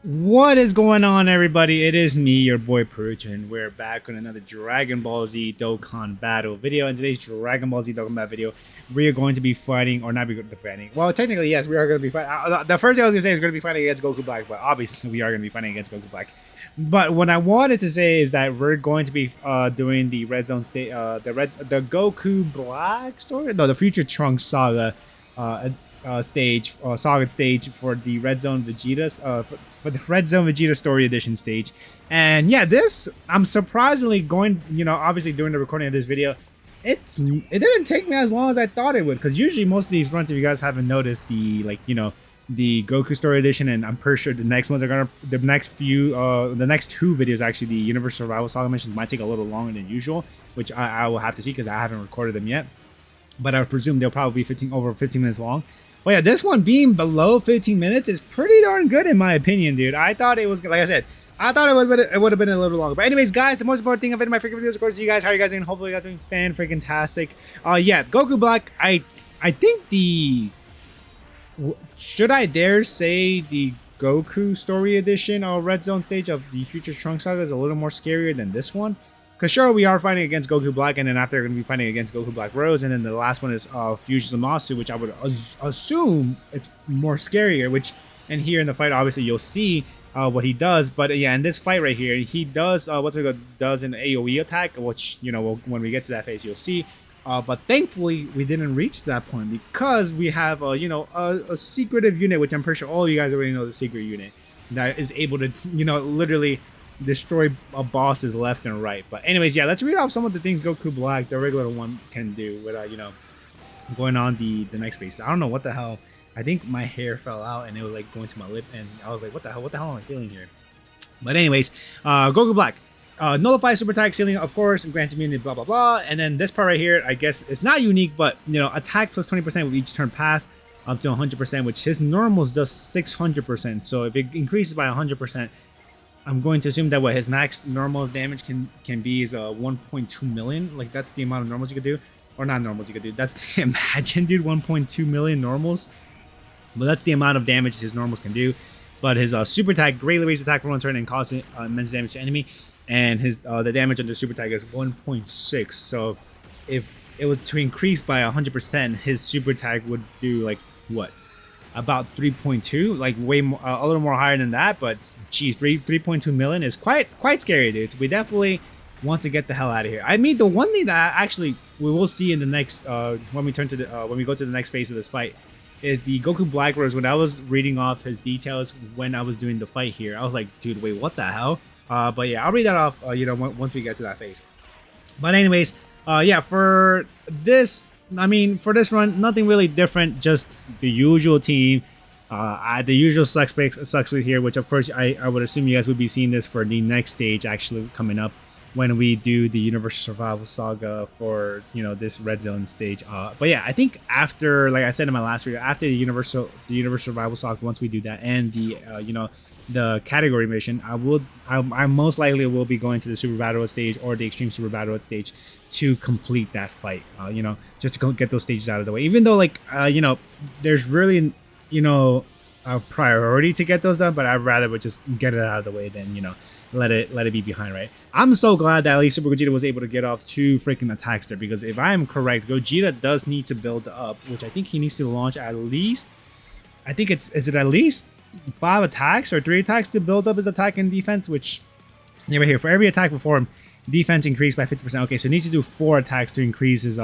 What is going on, everybody? It is me, your boy Perucho, and we're back with another Dragon Ball Z Dokkan battle video. In today's Dragon Ball Z Dokkan battle video, we are going to be fighting, or not be fighting. Well, technically, yes, we are going to be fighting. The first thing I was going to say is going to be fighting against Goku Black, but obviously, we are going to be fighting against Goku Black. But what I wanted to say is that we're going to be doing the Red Zone state, the Goku Black story, no, the Future Trunks Saga. Saga stage for the Red Zone Vegeta's for the Red Zone Vegeta Story Edition stage. And yeah, this I'm surprisingly going, obviously during the recording of this video, it didn't take me as long as I thought it would, because usually most of these runs, if you guys haven't noticed, the the Goku Story Edition, and I'm pretty sure the next ones are gonna the next two videos, actually the Universe Survival Saga missions, might take a little longer than usual, which I will have to see because I haven't recorded them yet. But I presume they'll probably be over 15 minutes long. Well, yeah, this one being below 15 minutes is pretty darn good in my opinion, dude. I thought it was, like I said, I thought it would have been a little longer. But anyways, guys, the most important thing of it in my freaking videos, of course, you guys, how are you guys doing? Hopefully you guys are doing fan-freaking-tastic. Yeah, Goku Black, I think should I dare say the Goku Story Edition Red Zone stage of the Future Trunks Saga is a little more scarier than this one. Because sure, we are fighting against Goku Black, and then after we're going to be fighting against Goku Black Rose, and then the last one is Fusion Zamasu, which I would assume it's more scarier, which, and here in the fight, obviously, you'll see what he does. But yeah, in this fight right here, he does, does an AoE attack, which, when we get to that phase, you'll see. But thankfully, we didn't reach that point because we have, a secretive unit, which I'm pretty sure all you guys already know the secret unit, that is able to, literally destroy bosses left and right. But anyways, yeah, let's read off some of the things Goku Black, the regular one, can do without, going on the next phase. I don't know what the hell. I think my hair fell out and it was like going to my lip, and I was like, what the hell am I feeling here? But anyways, Goku Black. Nullify super attack ceiling, of course, and grant immunity, blah blah blah. And then this part right here, I guess it's not unique, but attack plus 20% with each turn pass up to 100%, which his normals does 600%. So if it increases by 100%, I'm going to assume that what his max normal damage can be is 1.2 million. Like, that's the amount of normals you could do, or not normals you could do. That's the, imagine, dude, 1.2 million normals. But that's the amount of damage his normals can do. But his super attack greatly raises attack for one turn and causes immense damage to enemy. And his the damage under super attack is 1.6. So if it was to increase by 100%, his super attack would do like what? About 3.2, like way more, a little more higher than that. But geez, 3.2 million is quite scary, dude. So we definitely want to get the hell out of here. I mean, the one thing that actually we will see in the next when we go to the next phase of this fight is the Goku Black Rose. When I was reading off his details when I was doing the fight here, I was like, dude, wait, what the hell? But yeah, I'll read that off once we get to that phase. But anyways, yeah, for this, I mean, for this run, nothing really different, just the usual team. The usual suspects here, which of course I would assume you guys would be seeing this for the next stage actually coming up when we do the Universal Survival Saga for this Red Zone stage. But yeah, I think after, like I said in my last video, after the Universal Survival Saga, once we do that and the the category mission, I most likely will be going to the Super Battle stage or the Extreme Super Battle stage to complete that fight. Just to get those stages out of the way. Even though, like, there's really a priority to get those done, but I'd rather just get it out of the way than let it be behind, right? I'm so glad that at least Super Vegeta was able to get off 2 freaking attacks there, because if I am correct, Gogeta does need to build up, which I think he needs to launch at least, I think is it at least 5 attacks or 3 attacks to build up his attack and defense, which right here, for every attack performed, defense increased by 50%. Okay, so he needs to do 4 attacks to increase his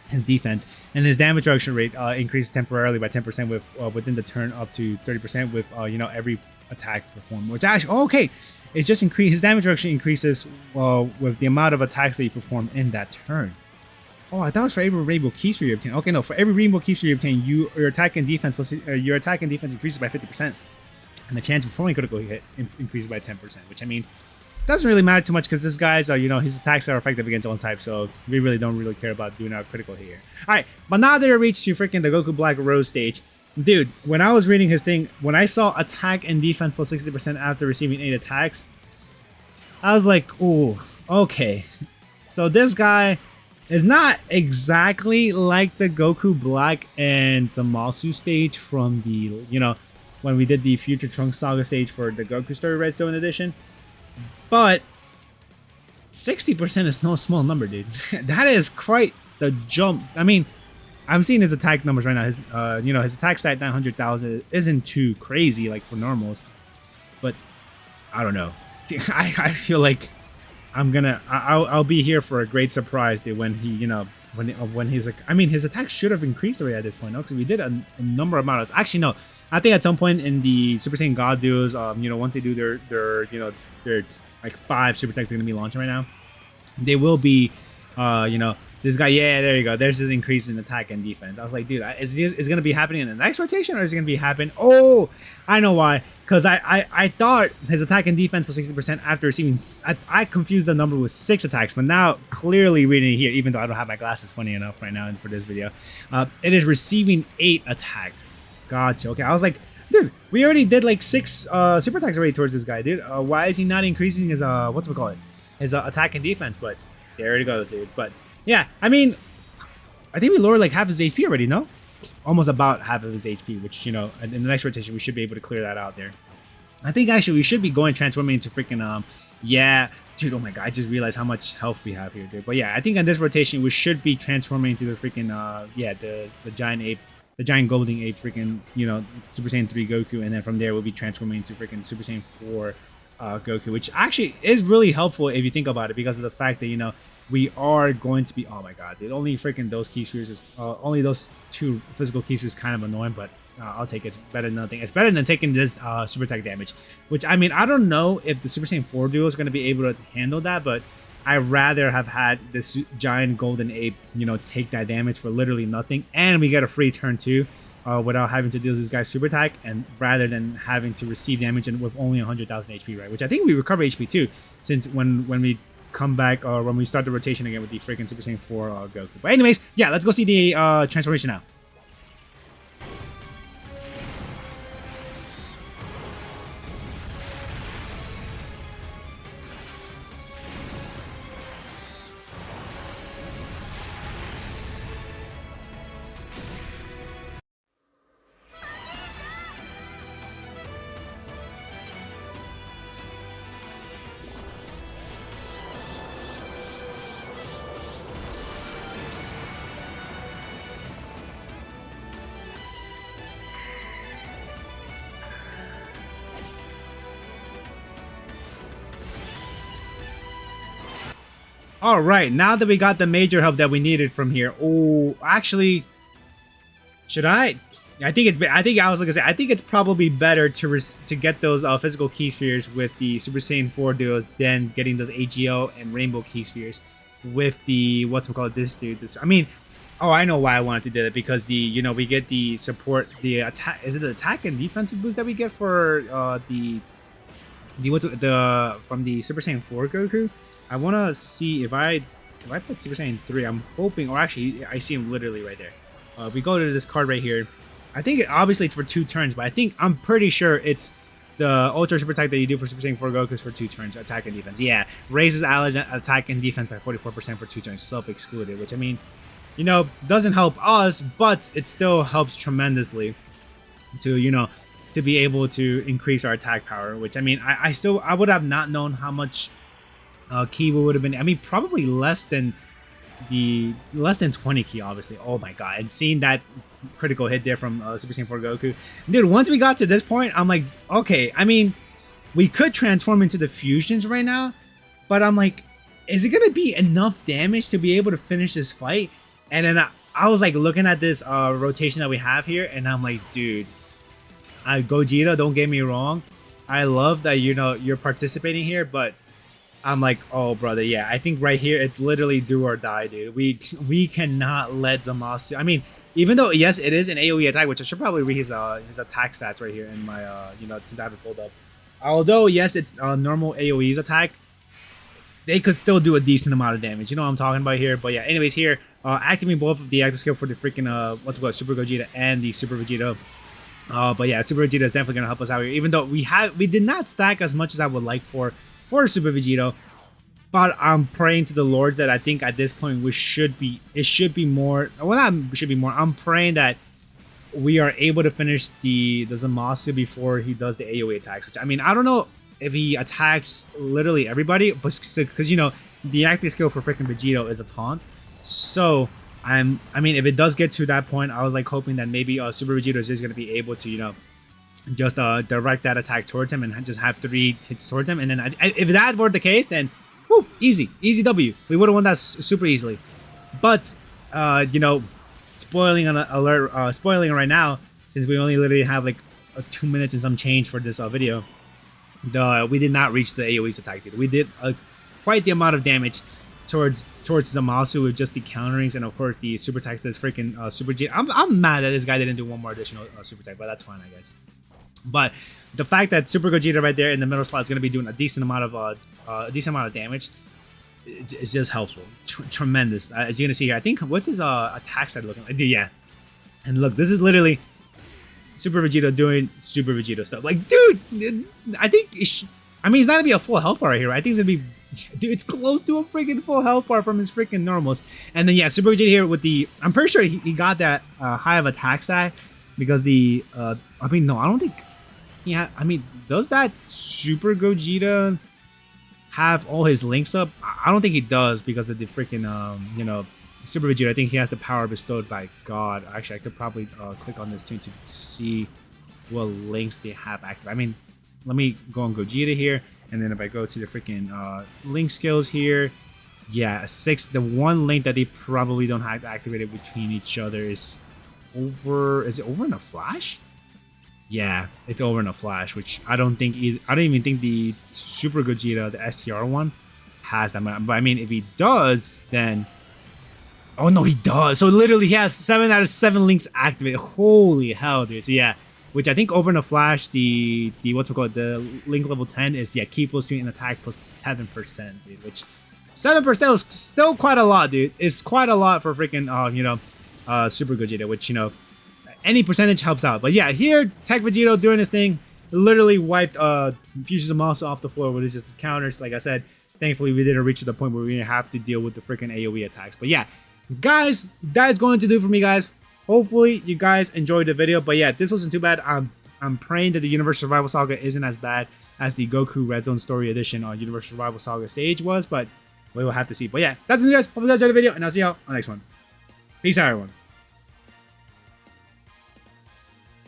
his defense, and his damage reduction rate increases temporarily by 10% with within the turn up to 30% with every attack performed, which actually it's just his damage reduction increases with the amount of attacks that you perform in that turn. Oh, I thought it was for every rainbow keys for you obtain. Okay, no, for every rainbow keys for you obtain, your attack and defense increases by 50%, and the chance of performing a critical hit increases by 10%. Which, I mean, doesn't really matter too much because this guy's his attacks are effective against all types, so we really don't care about doing our critical hit here. All right, but now that I reached to freaking the Goku Black Rose stage, dude, when I was reading his thing, when I saw attack and defense plus 60% after receiving 8 attacks, I was like, ooh, okay, so this guy is not exactly like the Goku Black and Zamasu stage from the when we did the Future Trunks Saga stage for the Goku Story Red Zone Edition. But 60% is no small number, dude. That is quite the jump. I mean, I'm seeing his attack numbers right now. His, his attack stat 900,000 isn't too crazy like for normals, but I don't know. I feel like I'll be here for a great surprise, dude, when he, when he's like, I mean, his attack should have increased already at this point, no? Because we did a number of amounts. Actually, no. I think at some point in the Super Saiyan God duos, once they do their like 5 super attacks they're gonna be launching right now, they will be, this guy. Yeah, there you go. There's this increase in attack and defense. I was like, dude, is it gonna be happening in the next rotation, or is it gonna be happening? Oh, I know why. Because I thought his attack and defense was 60% after receiving. I confused the number with 6 attacks, but now clearly reading it here, even though I don't have my glasses, funny enough, right now for this video, it is receiving 8 attacks. Gotcha. Okay, I was like, dude, we already did like 6 super attacks already towards this guy, dude. Why is he not increasing his his attack and defense? But there it goes, dude. But yeah, I mean, I think we lowered like half his HP already, no? Almost about half of his HP, which, in the next rotation, we should be able to clear that out there. I think actually we should be transforming into freaking, yeah, dude, oh my god, I just realized how much health we have here, dude. But yeah, I think on this rotation, we should be transforming into the freaking, the giant ape, the giant golden ape, freaking, Super Saiyan 3 Goku, and then from there, we'll be transforming into freaking Super Saiyan 4 Goku, which actually is really helpful if you think about it, because of the fact that, we are going to be, oh my god, dude, only freaking those key spheres is, only those 2 physical key spheres kind of annoying, but I'll take it. It's better than nothing. It's better than taking this super attack damage, which, I mean, I don't know if the Super Saiyan 4 duo is going to be able to handle that, but I'd rather have had this giant golden ape, take that damage for literally nothing, and we get a free turn 2 without having to deal with this guy's super attack, and rather than having to receive damage and with only 100,000 HP, right? Which I think we recover HP too, since when we come back, or when we start the rotation again with the freaking Super Saiyan 4 Goku. But anyways, yeah, let's go see the transformation now. All right, now that we got the major help that we needed from here. Oh, actually, should I? I think it's probably better to get those physical key spheres with the Super Saiyan 4 duos than getting those AGO and Rainbow key spheres with the I mean, oh, I know why I wanted to do it, because we get the support, the attack. Is it the attack and defensive boost that we get for from the Super Saiyan 4 Goku? I want to see if I put Super Saiyan 3, I'm hoping, or actually, I see him literally right there. If we go to this card right here, I think obviously it's for 2 turns, but I'm pretty sure it's the Ultra Super Attack that you do for Super Saiyan 4 Goku is for 2 turns, attack and defense. Yeah, raises allies attack and defense by 44% for 2 turns, self-excluded, which, I mean, doesn't help us, but it still helps tremendously to, to be able to increase our attack power, which, I mean, I would have not known how much key would have been. I mean, probably less than 20 key, obviously. Oh my god, and seeing that critical hit there from Super Saiyan 4 Goku, dude, once we got to this point, I'm like, okay, I mean, we could transform into the fusions right now, but I'm like, is it gonna be enough damage to be able to finish this fight? And then I was like looking at this rotation that we have here, and I'm like, dude, Gogeta, don't get me wrong, I love that you're participating here, but I'm like, oh brother, yeah, I think right here it's literally do or die, dude. We cannot let Zamasu. I mean, even though yes, it is an AOE attack, which I should probably read his attack stats right here in my since I have it pulled up. Although yes, it's normal AOE's attack, they could still do a decent amount of damage. You know what I'm talking about here. But yeah, anyways, here activating both of the active skill for the freaking Super Gogeta and the Super Vegeta. But yeah, Super Vegeta is definitely gonna help us out here. Even though we did not stack as much as I would like for Super Vegeta, but I'm praying to the lords that I think at this point it should be more. Well, not should be more. I'm praying that we are able to finish the Zamasu before he does the AoE attacks. Which, I mean, I don't know if he attacks literally everybody, but because you know the active skill for freaking Vegeta is a taunt. So I mean, if it does get to that point, I was like hoping that maybe Super Vegeta is just gonna be able to, you know, just direct that attack towards him and just have 3 hits towards him. And then if that were the case, then whoo, easy W. We would have won that super easily. But you know, spoiling right now, since we only literally have like 2 minutes and some change for this video. We did not reach the AoE's attack either. We did quite the amount of damage towards Zamasu with just the counterings and of course the super attacks. That's freaking Super G. I'm mad that this guy didn't do one more additional super attack, but that's fine, I guess. But the fact that Super Gogeta right there in the middle slot is going to be doing a decent amount of damage is just helpful, tremendous. As you're gonna see here, I think what's his attack side looking like? Yeah, and look, this is literally Super Vegeta doing Super Vegeta stuff. Like, dude, I think I mean, he's not gonna be a full health bar right here. I think it's gonna be, dude, it's close to a freaking full health bar from his freaking normals. And then yeah, Super Vegeta here with the, I'm pretty sure he got that high of attack stat because the I mean, no, I don't think. Yeah, I mean, does that Super Gogeta have all his links up? I don't think he does because of the freaking you know, Super Vegeta. I think he has the power bestowed by God. Actually, I could probably click on this too to see what links they have active. I mean, let me go on Gogeta here, and then if I go to the freaking link skills here, yeah, 6. The one link that they probably don't have activated between each other is over. Is it over in a flash? Yeah, it's over in a flash, which I don't think I don't even think the Super Gogeta, the STR one, has that much. But I mean, if he does, then oh no, he does. So literally, he has 7 out of 7 links activated. Holy hell, dude! So yeah, which I think over in a flash, the what's it called, the link level 10 is yeah, key plus 3 and attack plus 7%, dude. Which 7% was still quite a lot, dude. It's quite a lot for freaking you know, Super Gogeta, which you know, any percentage helps out. But yeah, here Tech Vegeta doing his thing, literally wiped Fusion Zamasu off the floor with just counters. Like I said, thankfully we didn't reach to the point where we didn't have to deal with the freaking AoE attacks. But yeah, guys, that is going to do for me, guys. Hopefully you guys enjoyed the video. But yeah, this wasn't too bad. I'm praying that the Universal Survival Saga isn't as bad as the Goku Red Zone Story Edition on Universal Survival Saga stage was, but we will have to see. But yeah, that's it, guys. Hope you guys enjoyed the video, and I'll see y'all on the next one. Peace out, everyone.